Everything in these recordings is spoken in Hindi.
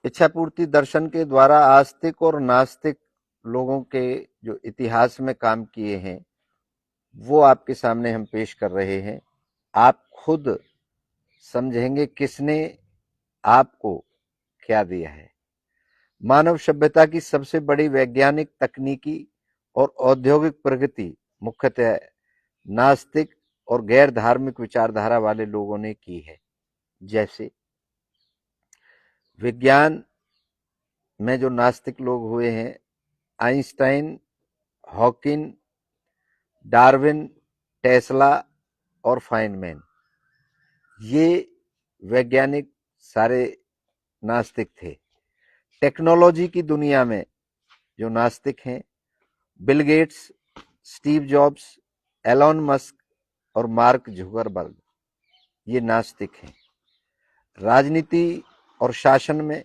इच्छापूर्ति दर्शन के द्वारा आस्तिक और नास्तिक लोगों के जो इतिहास में काम किए हैं वो आपके सामने हम पेश कर रहे हैं। आप खुद समझेंगे किसने आपको क्या दिया है। मानव सभ्यता की सबसे बड़ी वैज्ञानिक, तकनीकी और औद्योगिक प्रगति मुख्यतः नास्तिक और गैर धार्मिक विचारधारा वाले लोगों ने की है। जैसे विज्ञान में जो नास्तिक लोग हुए हैं, आइंस्टाइन, हॉकिन, डार्विन, टेस्ला और फाइनमैन, ये वैज्ञानिक सारे नास्तिक थे। टेक्नोलॉजी की दुनिया में जो नास्तिक हैं, Bill Gates, Steve Jobs, Elon Musk और मार्क जुकरबर्ग, ये नास्तिक हैं। राजनीति और शासन में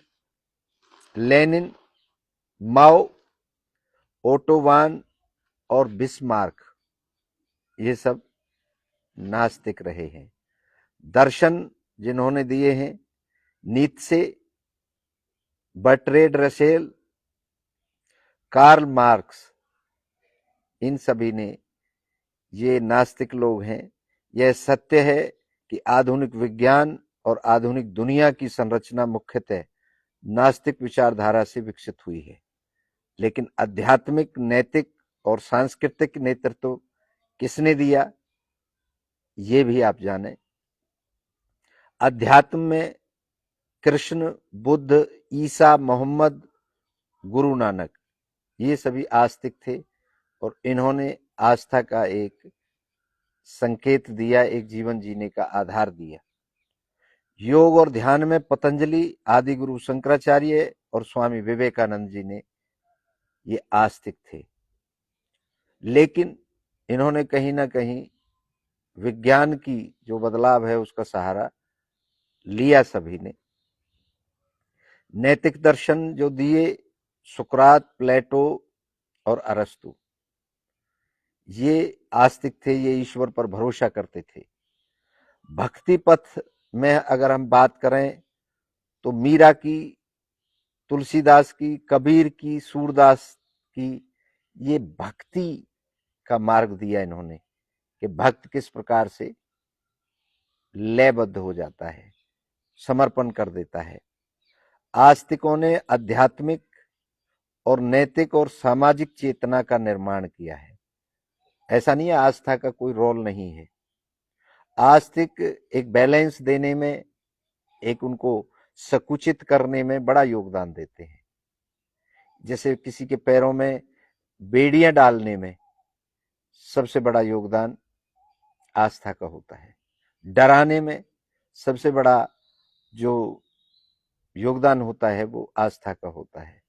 लेनिन, माओ, ओटो वान और बिस्मार्क, ये सब नास्तिक रहे हैं। दर्शन जिन्होंने दिए हैं, नीत्शे, बर्ट्रेड रसेल, कार्ल मार्क्स, इन सभी ने, ये नास्तिक लोग हैं। यह सत्य है कि आधुनिक विज्ञान और आधुनिक दुनिया की संरचना मुख्यतः नास्तिक विचारधारा से विकसित हुई है, लेकिन आध्यात्मिक, नैतिक और सांस्कृतिक नेतृत्व किसने दिया, ये भी आप जानें। अध्यात्म में कृष्ण, बुद्ध, ईसा, मोहम्मद, गुरु नानक, ये सभी आस्तिक थे और इन्होंने आस्था का एक संकेत दिया, एक जीवन जीने का आधार दिया। योग और ध्यान में पतंजलि, आदि गुरु शंकराचार्य और स्वामी विवेकानंद जी ने, ये आस्तिक थे। लेकिन इन्होंने कहीं ना कहीं विज्ञान की जो बदलाव है उसका सहारा लिया सभी ने। नैतिक दर्शन जो दिए, सुकरात, प्लेटो और अरस्तु, ये आस्तिक थे, ये ईश्वर पर भरोसा करते थे। भक्ति पथ में अगर हम बात करें तो मीरा की, तुलसीदास की, कबीर की, सूरदास की, ये भक्ति का मार्ग दिया इन्होंने कि भक्त किस प्रकार से लयबद्ध हो जाता है, समर्पण कर देता है। आस्तिकों ने आध्यात्मिक और नैतिक और सामाजिक चेतना का निर्माण किया है। ऐसा नहीं है आस्था का कोई रोल नहीं है। आस्तिक एक बैलेंस देने में, एक उनको संकुचित करने में बड़ा योगदान देते हैं। जैसे किसी के पैरों में बेड़ियां डालने में सबसे बड़ा योगदान आस्था का होता है। डराने में सबसे बड़ा जो योगदान होता है वो आस्था का होता है।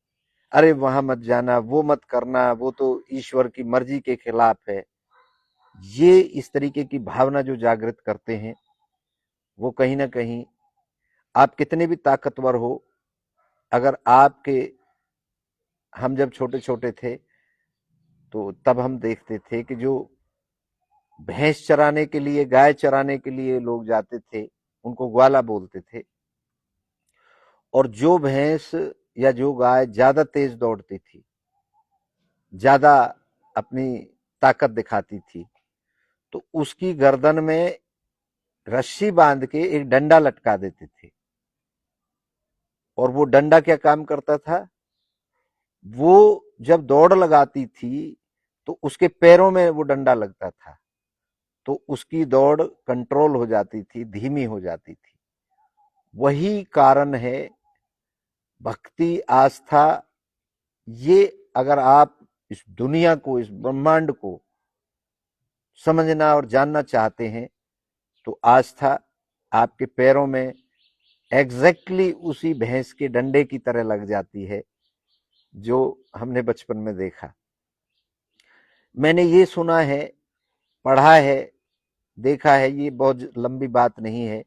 अरे वहां मत जाना, वो मत करना, वो तो ईश्वर की मर्जी के खिलाफ है, ये इस तरीके की भावना जो जागृत करते हैं, वो कहीं ना कहीं, आप कितने भी ताकतवर हो, अगर आपके, हम जब छोटे छोटे थे तो तब हम देखते थे कि जो भैंस चराने के लिए, गाय चराने के लिए लोग जाते थे, उनको ग्वाला बोलते थे। और जो भैंस या जो गाय ज्यादा तेज दौड़ती थी, ज्यादा अपनी ताकत दिखाती थी, तो उसकी गर्दन में रस्सी बांध के एक डंडा लटका देते थे। और वो डंडा क्या काम करता था, वो जब दौड़ लगाती थी तो उसके पैरों में वो डंडा लगता था, तो उसकी दौड़ कंट्रोल हो जाती थी, धीमी हो जाती थी। वही कारण है भक्ति, आस्था, ये अगर आप इस दुनिया को, इस ब्रह्मांड को समझना और जानना चाहते हैं तो आस्था आपके पैरों में एग्जैक्टली उसी भैंस के डंडे की तरह लग जाती है जो हमने बचपन में देखा। मैंने ये सुना है, पढ़ा है, देखा है, ये बहुत लंबी बात नहीं है।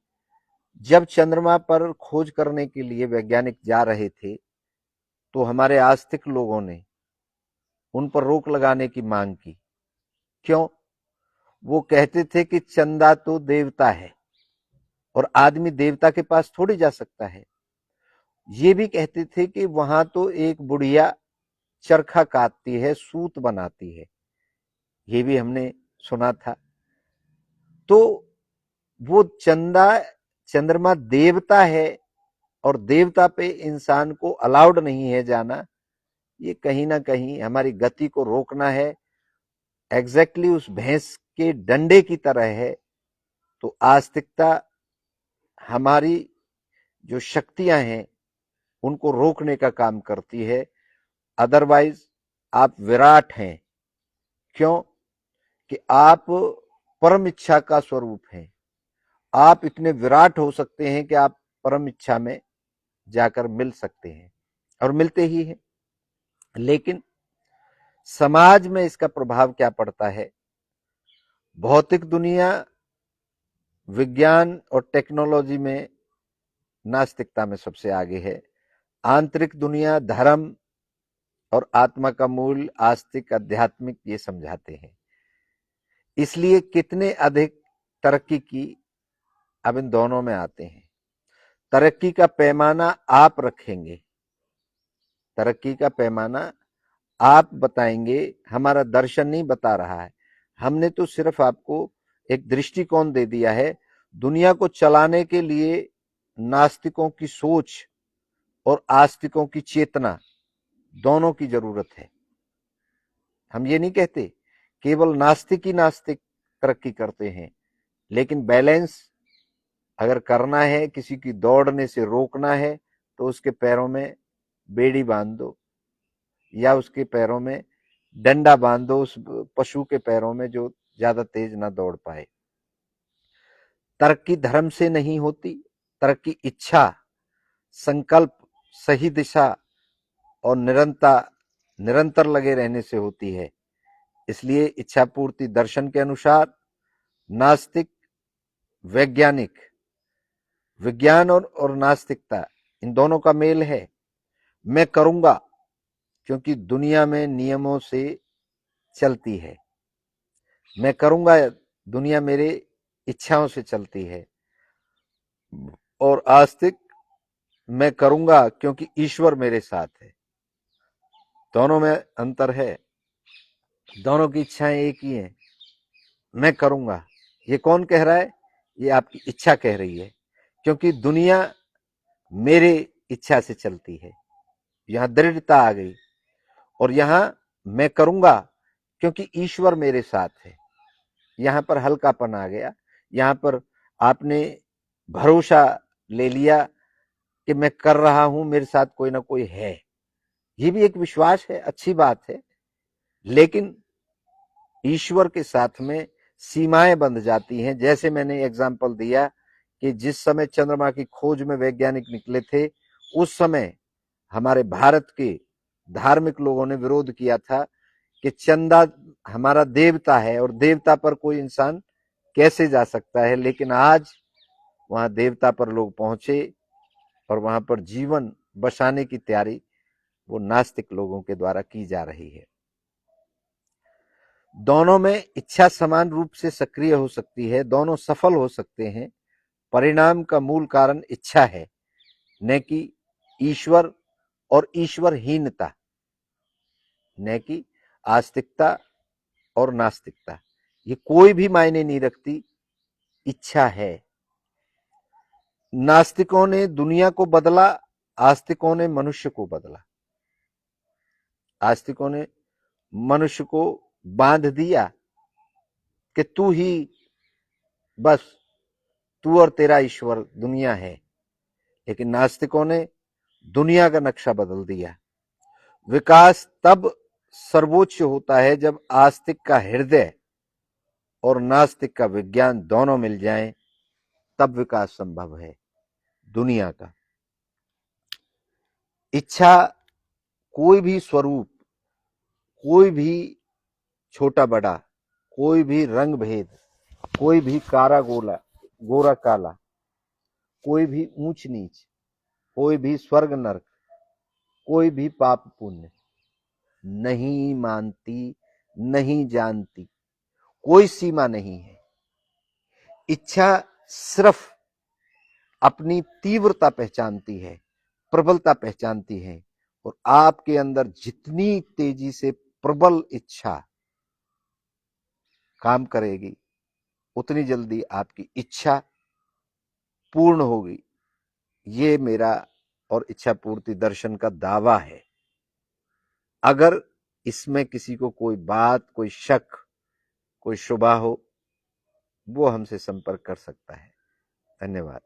जब चंद्रमा पर खोज करने के लिए वैज्ञानिक जा रहे थे तो हमारे आस्तिक लोगों ने उन पर रोक लगाने की मांग की। क्यों? वो कहते थे कि चंदा तो देवता है और आदमी देवता के पास थोड़ी जा सकता है। ये भी कहते थे कि वहां तो एक बुढ़िया चरखा काटती है, सूत बनाती है, ये भी हमने सुना था। तो वो चंद्रमा देवता है और देवता पे इंसान को अलाउड नहीं है जाना, ये कहीं ना कहीं हमारी गति को रोकना है। एग्जैक्टली उस भैंस के डंडे की तरह है। तो आस्तिकता हमारी जो शक्तियां हैं उनको रोकने का काम करती है। अदरवाइज आप विराट हैं। क्यों? कि आप परम इच्छा का स्वरूप हैं। आप इतने विराट हो सकते हैं कि आप परम इच्छा में जाकर मिल सकते हैं और मिलते ही हैं। लेकिन समाज में इसका प्रभाव क्या पड़ता है? भौतिक दुनिया विज्ञान और टेक्नोलॉजी में नास्तिकता में सबसे आगे है। आंतरिक दुनिया धर्म और आत्मा का मूल आस्तिक आध्यात्मिक ये समझाते हैं। इसलिए कितने अधिक तरक्की की, अब इन दोनों में आते हैं। तरक्की का पैमाना आप रखेंगे, तरक्की का पैमाना आप बताएंगे, हमारा दर्शन नहीं बता रहा है। हमने तो सिर्फ आपको एक दृष्टिकोण दे दिया है। दुनिया को चलाने के लिए नास्तिकों की सोच और आस्तिकों की चेतना दोनों की जरूरत है। हम ये नहीं कहते केवल नास्तिक ही नास्तिक तरक्की करते हैं, लेकिन बैलेंस अगर करना है, किसी की दौड़ने से रोकना है, तो उसके पैरों में बेड़ी बांध दो या उसके पैरों में डंडा बांध दो, उस पशु के पैरों में जो ज्यादा तेज ना दौड़ पाए। तरक्की धर्म से नहीं होती, तरक्की इच्छा, संकल्प, सही दिशा और निरंतर लगे रहने से होती है। इसलिए इच्छा पूर्ति दर्शन के अनुसार नास्तिक वैज्ञानिक, विज्ञान और नास्तिकता इन दोनों का मेल है। मैं करूंगा क्योंकि दुनिया में नियमों से चलती है। मैं करूंगा, दुनिया मेरे इच्छाओं से चलती है। और आस्तिक, मैं करूंगा क्योंकि ईश्वर मेरे साथ है। दोनों में अंतर है। दोनों की इच्छाएं एक ही हैं। मैं करूंगा, ये कौन कह रहा है? ये आपकी इच्छा कह रही है, क्योंकि दुनिया मेरे इच्छा से चलती है। यहां दृढ़ता आ गई। और यहां मैं करूंगा क्योंकि ईश्वर मेरे साथ है। यहां पर हल्कापन आ गया। यहां पर आपने भरोसा ले लिया कि मैं कर रहा हूं, मेरे साथ कोई ना कोई है। ये भी एक विश्वास है, अच्छी बात है। लेकिन ईश्वर के साथ में सीमाएं बंध जाती हैं। जैसे मैंने एग्जाम्पल दिया कि जिस समय चंद्रमा की खोज में वैज्ञानिक निकले थे, उस समय हमारे भारत के धार्मिक लोगों ने विरोध किया था कि चंदा हमारा देवता है और देवता पर कोई इंसान कैसे जा सकता है। लेकिन आज वहां देवता पर लोग पहुंचे और वहां पर जीवन बसाने की तैयारी वो नास्तिक लोगों के द्वारा की जा रही है। दोनों में इच्छा समान रूप से सक्रिय हो सकती है, दोनों सफल हो सकते हैं। परिणाम का मूल कारण इच्छा है, न कि ईश्वर और ईश्वरहीनता, न कि आस्तिकता और नास्तिकता। ये कोई भी मायने नहीं रखती, इच्छा है। नास्तिकों ने दुनिया को बदला, आस्तिकों ने मनुष्य को बदला। आस्तिकों ने मनुष्य को बांध दिया कि तू ही, बस तू और तेरा ईश्वर दुनिया है। लेकिन नास्तिकों ने दुनिया का नक्शा बदल दिया। विकास तब सर्वोच्च होता है जब आस्तिक का हृदय और नास्तिक का विज्ञान दोनों मिल जाएं, तब विकास संभव है दुनिया का। इच्छा कोई भी स्वरूप, कोई भी छोटा बड़ा, कोई भी रंग भेद, कोई भी कारा गोरा काला, कोई भी ऊंच नीच, कोई भी स्वर्ग नरक, कोई भी पाप पुण्य नहीं मानती, नहीं जानती, कोई सीमा नहीं है। इच्छा सिर्फ अपनी तीव्रता पहचानती है, प्रबलता पहचानती है और आपके अंदर जितनी तेजी से प्रबल इच्छा काम करेगी उतनी जल्दी आपकी इच्छा पूर्ण होगी। ये मेरा और इच्छा पूर्ति दर्शन का दावा है। अगर इसमें किसी को कोई बात, कोई शक, कोई शुबा हो, वो हमसे संपर्क कर सकता है। धन्यवाद।